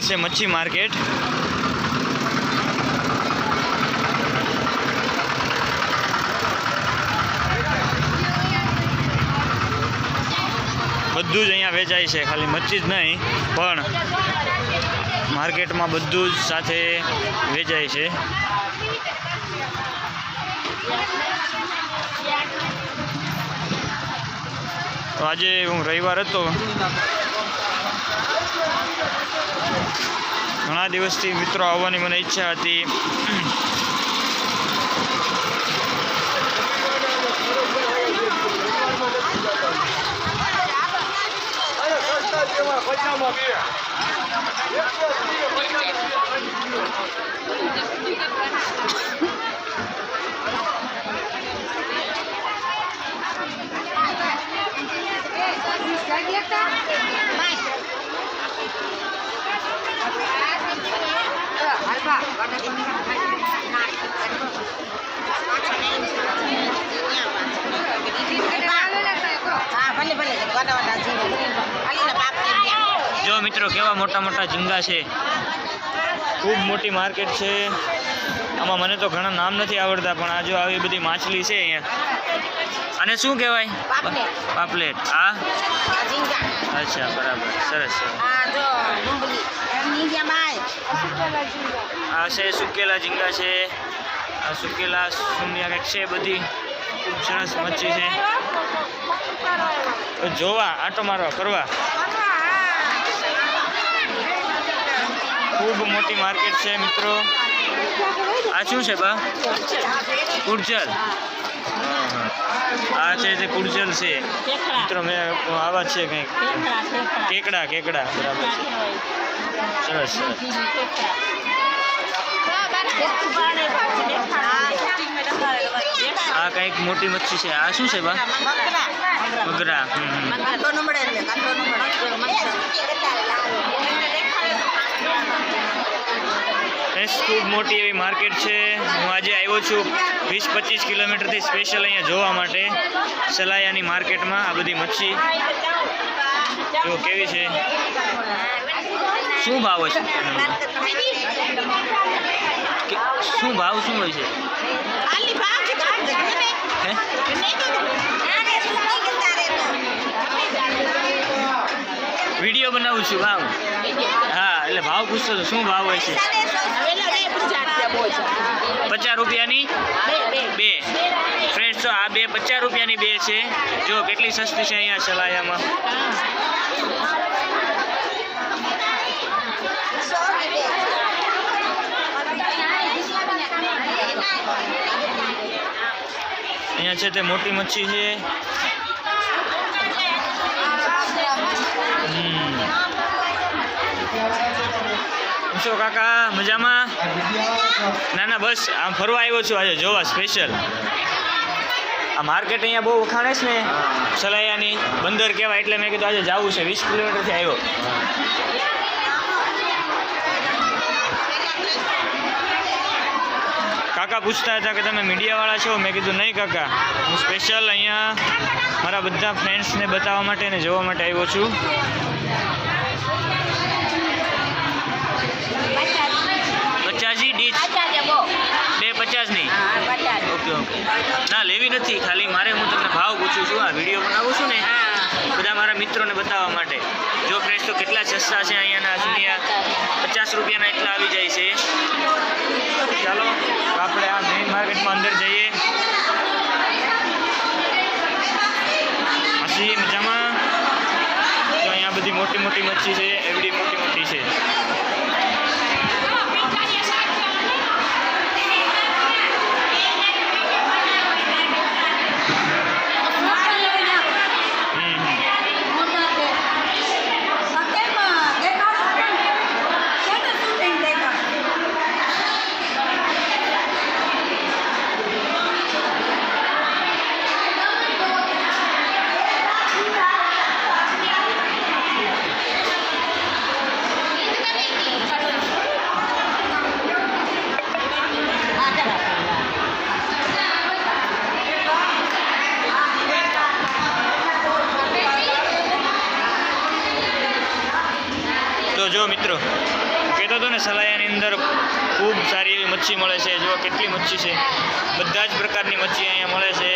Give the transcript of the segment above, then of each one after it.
છે મચ્છી માર્કેટ. બધું જ અહીંયા વેચાય છે, ખાલી મચ્છી જ નહીં પણ માર્કેટમાં બધું જ સાથે વેચાય છે. તો આજે હું રવિવાર હતો, ઘણા દિવસથી મિત્રો આવવાની મને ઈચ્છા હતી. જો મિત્રો કેવા મોટા મોટા ઝીંગા છે, ખૂબ મોટી માર્કેટ છે. આમાં મને તો ઘણા નામ નથી આવડતા, પણ આ જો આવી બધી માછલી છે અહીંયા. અને શું કહેવાય? પાપલેટ. આ અચ્છા, બરાબર, સરસ. આ છે સુકેલા ઝીંગા છે, આ સુકેલા શૂન્ય કંઈક છે, બધી ખૂબ સરસ મચ્છી છે. જોવા, આટો મારવા, ફરવા. ખૂબ મોટી માર્કેટ છે મિત્રો. આ શું છે બા? કુરચલ. આ છે તે કુરચલ છે મિત્રો. મેં આવા છે કંઈક કેકડા. કેકડા, બરાબર છે, સરસ સરસ. આ કંઈક મોટી મચ્છી છે. આ શું છે બા? મગરા. ખૂબ મોટી એવી માર્કેટ છે. હું આજે આવ્યો છું 20-25 કિલોમીટરથી સ્પેશિયલ અહીંયા જોવા માટે સલાયાની માર્કેટમાં. આ બધી મચ્છી જો કેવી છે. શું ભાવ છે? શું ભાવ શું હોય છે? વિડીયો બનાવું છું ભાવ. હા, એટલે ભાવ પૂછતો હતો, શું ભાવ હોય છે? 50 રૂપિયાની બે. ફ્રેન્ડ્સ, તો આ બે 50 રૂપિયાની બે છે. જો કેટલી સસ્તી છે અહીંયા સલાયામાં. અહીંયા છે તે મોટી મચ્છી છે. શું કાકા, મજામાં? ના ના, બસ આમ ફરવા આવ્યો છું આજે જોવા સ્પેશિયલ. આ માર્કેટ અહીંયા બહુ વખાણે છે ને સલાયાની, બંદર કહેવાય, એટલે મેં કીધું આજે જવું છે. 20 કિલોમીટરથી આવ્યો. કાકા પૂછતા હતા કે તમે મીડિયાવાળા છો? મેં કીધું નહીં કાકા, હું સ્પેશિયલ અહીંયા મારા બધા ફ્રેન્ડ્સને બતાવવા માટે અને જોવા માટે આવ્યો છું. ડીશ 2.50ની. Okay okay. ના, લેવી નથી, ખાલી મારે હું તમને ભાવ પૂછું છું. આ વિડીયો બનાવું છું ને બધા મારા મિત્રોને બતાવવા માટે. જો ફ્રેન્ડ્સ, તો કેટલા સસ્તા છે અહીંયાના દુનિયા. 50 રૂપિયાના એટલા આવી જાય છે. ચાલો આપણે આ મેઇન માર્કેટમાં અંદર જઈએ. હસી મજામાં. તો અહીંયા બધી મોટી મોટી મચ્છી છે, એવડી મોટી મોટી છે. તો જો મિત્રો કહેતો હતો ને સલાયાની અંદર ખૂબ સારી એવી મચ્છી મળે છે. જો કેટલી મચ્છી છે, બધા જ પ્રકારની મચ્છી અહીંયા મળે છે.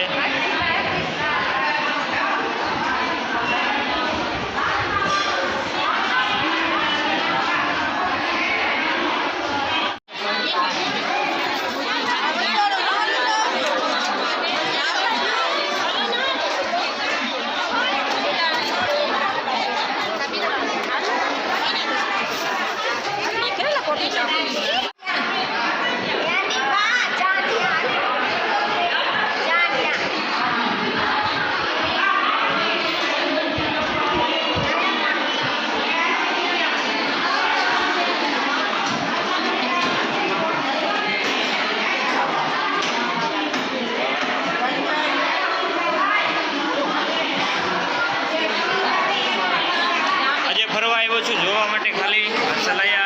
ફરવા આવ્યો છું જોવા માટે ખાલી સલાયા